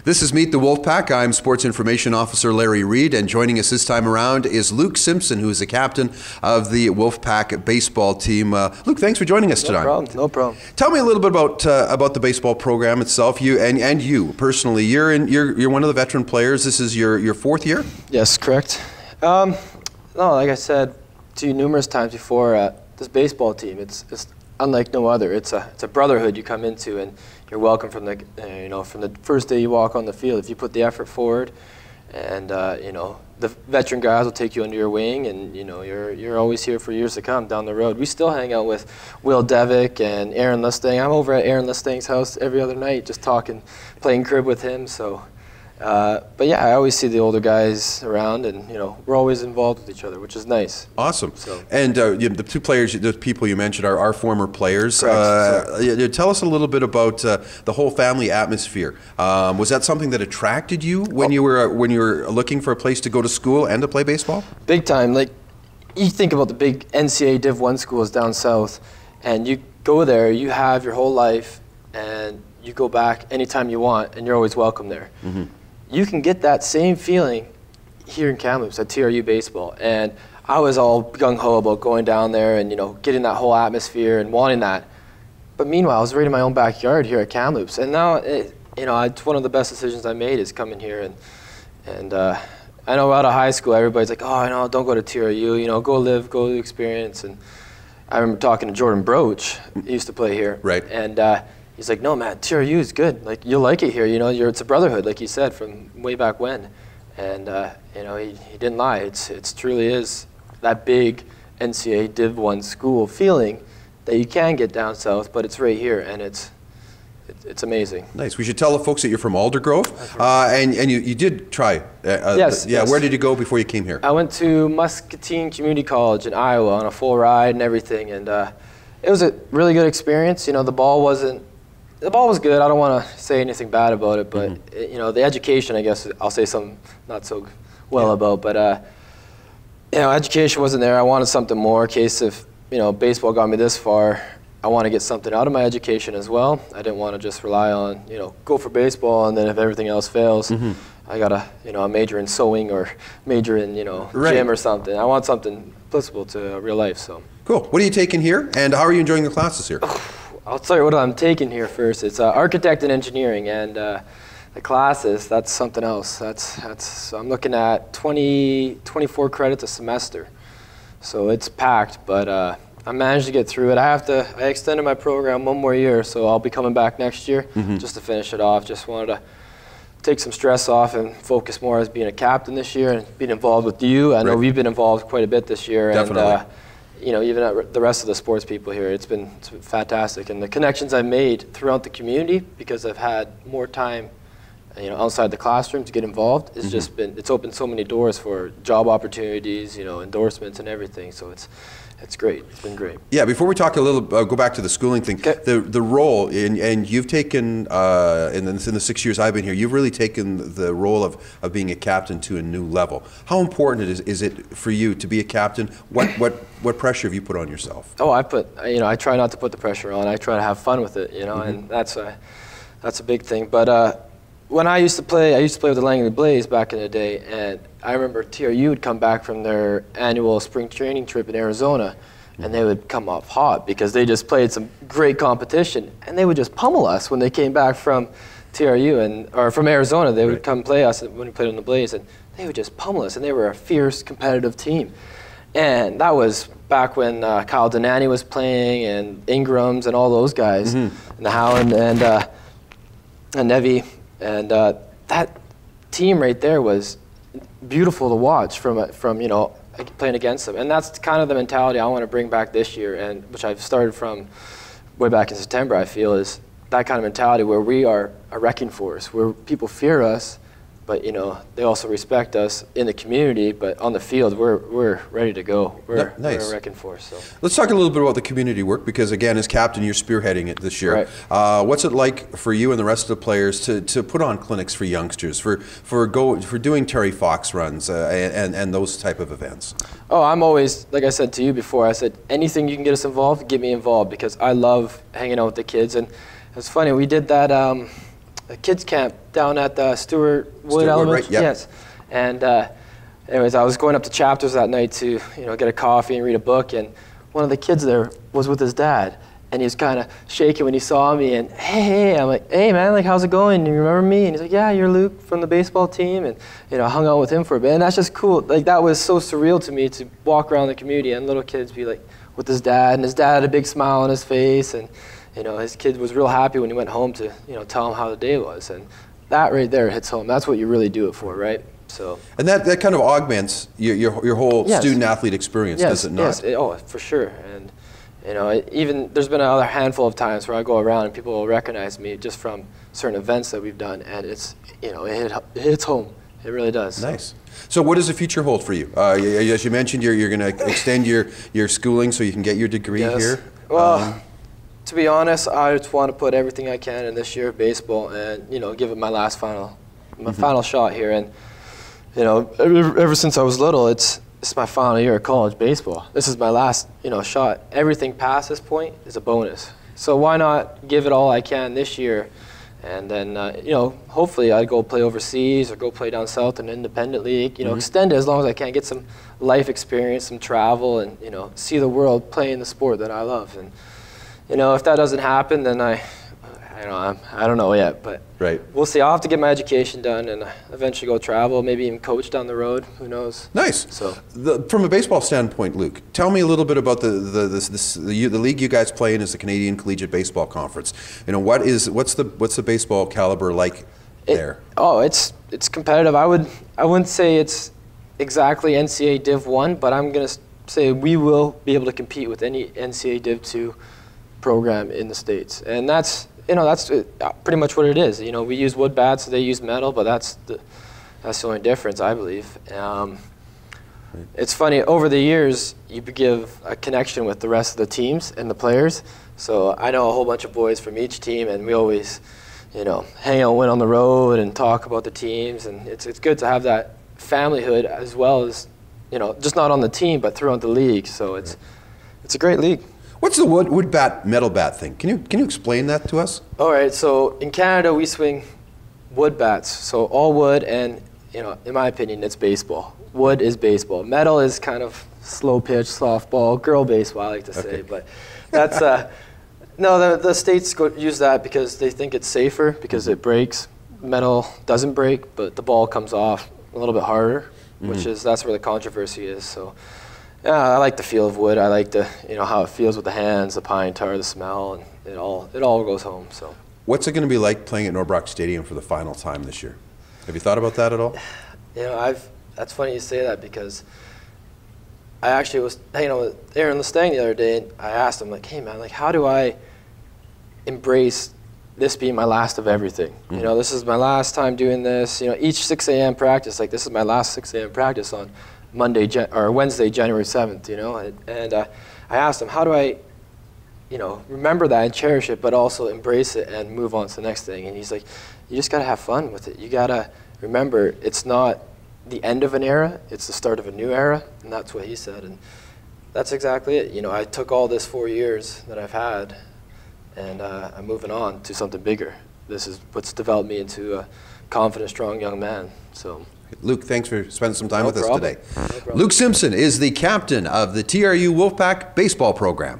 This is Meet the Wolfpack. I'm Sports Information Officer Larry Reed, and joining us this time around is Luke Simpson, who is the captain of the Wolfpack baseball team. Luke, thanks for joining us tonight. No problem. Tell me a little bit about the baseball program itself. You and you personally, you're one of the veteran players. This is your fourth year. Yes, correct. No, like I said to you numerous times before, this baseball team, it's unlike no other. It's a brotherhood you come into, and you're welcome from the from the first day you walk on the field. If you put the effort forward, and the veteran guys will take you under your wing, and you're always here for years to come down the road. We still hang out with Will Devick and Aaron Listang. I'm over at Aaron Listang's house every other night, just talking, playing crib with him. So. But yeah, I always see the older guys around, and we're always involved with each other, which is nice. Awesome. So. And the two players, the people you mentioned, are former players. Tell us a little bit about the whole family atmosphere. Was that something that attracted you when you were looking for a place to go to school and to play baseball? Big time. Like, you think about the big NCAA Div 1 schools down south, and you go there, you have your whole life, and you go back anytime you want, and you're always welcome there. Mm-hmm. You can get that same feeling here in Kamloops at TRU baseball, and I was all gung-ho about going down there and getting that whole atmosphere and wanting that. But meanwhile, I was right in my own backyard here at Kamloops, and now it's one of the best decisions I made is coming here. And I know out of high school, everybody's like, oh, no, don't go to TRU, go live, go experience. And I remember talking to Jordan Broach, he used to play here, right? And he's like, no, man, TRU is good. Like, you'll like it here. It's a brotherhood, like you said, from way back when. And he didn't lie. It truly is that big NCAA Div 1 school feeling that you can get down south, but it's right here, and it's amazing. Nice. We should tell the folks that you're from Aldergrove, and you did try. Yes. Yeah. Yes. Where did you go before you came here? I went to Muscatine Community College in Iowa on a full ride and everything, and it was a really good experience. The ball was good. I don't want to say anything bad about it, but the education, I guess I'll say something not so well about. But education wasn't there. I wanted something more. In case if baseball got me this far, I want to get something out of my education as well. I didn't want to just rely on go for baseball, and then if everything else fails, I got a major in sewing or major in gym or something. I want something applicable to real life. So cool. What are you taking here, and how are you enjoying the classes here? I'll tell you what I'm taking here first. It's architect and engineering, and the classes, that's something else. I'm looking at 24 credits a semester. So it's packed, but I managed to get through it. I extended my program one more year, so I'll be coming back next year just to finish it off. Just wanted to take some stress off and focus more as being a captain this year and being involved with you. I know we've been involved quite a bit this year. Definitely. And, even at the rest of the sports people here, it's been fantastic. And the connections I've made throughout the community, because I've had more time, outside the classroom to get involved, it's opened so many doors for job opportunities, endorsements and everything. So it's great. It's been great. Yeah. Before we talk a little, go back to the schooling thing. Okay. The role, and you've taken, in the 6 years I've been here, you've really taken the role of being a captain to a new level. How important is it for you to be a captain? What pressure have you put on yourself? Oh, I try not to put the pressure on. I try to have fun with it, and that's a big thing. But when I used to play with the Langley Blaze back in the day, and I remember TRU would come back from their annual spring training trip in Arizona, and they would come off hot because they just played some great competition, and they would just pummel us when they came back from TRU or from Arizona. They would come play us when we played on the Blaze, and they would just pummel us, and they were a fierce competitive team. And that was back when Kyle Denani was playing, and Ingrams and all those guys, and the Howland and Nevi. And that team right there was beautiful to watch from playing against them. And that's kind of the mentality I want to bring back this year, and which I've started from way back in September, I feel, is that kind of mentality where we are a wrecking force, where people fear us, but they also respect us in the community. But on the field, we're ready to go. We're a wrecking force. So let's talk a little bit about the community work, because again, as captain, you're spearheading it this year. Right. What's it like for you and the rest of the players to put on clinics for youngsters, for doing Terry Fox runs and those type of events? Oh, I'm always, like I said to you before, I said anything you can get us involved, get me involved, because I love hanging out with the kids. And it's funny, we did that. kids camp down at the Stewart Wood Elementary. Right, yep. Yes, and anyways, I was going up to Chapters that night to get a coffee and read a book, and one of the kids there was with his dad, and he was kind of shaking when he saw me, and hey, I'm like, hey man, like how's it going? You remember me? And he's like, yeah, you're Luke from the baseball team, and I hung out with him for a bit, and that's just cool. Like that was so surreal to me to walk around the community and little kids be like with his dad, and his dad had a big smile on his face, and his kid was real happy when he went home to tell him how the day was, and that right there hits home. That's what you really do it for, right? So. And that kind of augments your whole yes. student-athlete experience, yes, does it not? Yes, oh, for sure. And even there's been another handful of times where I go around and people will recognize me just from certain events that we've done, and it's it hits home. It really does. Nice. So what does the future hold for you? As you mentioned, you're going to extend your schooling so you can get your degree yes. here. Well. To be honest, I just want to put everything I can in this year of baseball and, give it my final shot here. And, ever since I was little, it's my final year of college baseball. This is my last, shot. Everything past this point is a bonus. So why not give it all I can this year? And then, hopefully I'd go play overseas or go play down south in an independent league, extend it as long as I can, get some life experience, some travel, and, see the world playing the sport that I love. And, if that doesn't happen, then I don't know yet, but right. We'll see. I'll have to get my education done and eventually go travel, maybe even coach down the road. Who knows? Nice. So, from a baseball standpoint, Luke, tell me a little bit about the league you guys play in is the Canadian Collegiate Baseball Conference. What's the baseball caliber like there? It's competitive. I wouldn't say it's exactly NCAA Div 1, but I'm gonna say we will be able to compete with any NCAA Div 2 program in the States, and that's pretty much what it is. We use wood bats, they use metal, but that's the only difference, I believe. It's funny, over the years you give a connection with the rest of the teams and the players, so I know a whole bunch of boys from each team, and we always hang out, went on the road and talk about the teams, and it's good to have that familyhood as well as just not on the team but throughout the league. So it's a great league. What's the wood bat, metal bat thing? Can you explain that to us? All right, so in Canada we swing wood bats, so all wood, and in my opinion it's baseball. Wood is baseball. Metal is kind of slow pitch, softball, girl baseball I like to say, but that's no, the states use that because they think it's safer because it breaks. Metal doesn't break, but the ball comes off a little bit harder, that's where the controversy is. So. Yeah, I like the feel of wood. I like the how it feels with the hands, the pine tar, the smell, and it all goes home. So. What's it going to be like playing at Norbrock Stadium for the final time this year? Have you thought about that at all? That's funny you say that because I actually was hanging out with Aaron Lestang the other day, and I asked him hey man, how do I embrace this being my last of everything? This is my last time doing this. Each 6 a.m. practice, this is my last 6 a.m. practice on Wednesday, January 7th, and I asked him, how do I, remember that and cherish it, but also embrace it and move on to the next thing? And he's like, you just gotta have fun with it. You gotta remember, it's not the end of an era, it's the start of a new era, and that's what he said, and that's exactly it. I took all this 4 years that I've had, and I'm moving on to something bigger. This is what's developed me into a confident, strong young man. So. Luke, thanks for spending some time with us today. No problem. Luke Simpson is the captain of the TRU Wolfpack baseball program.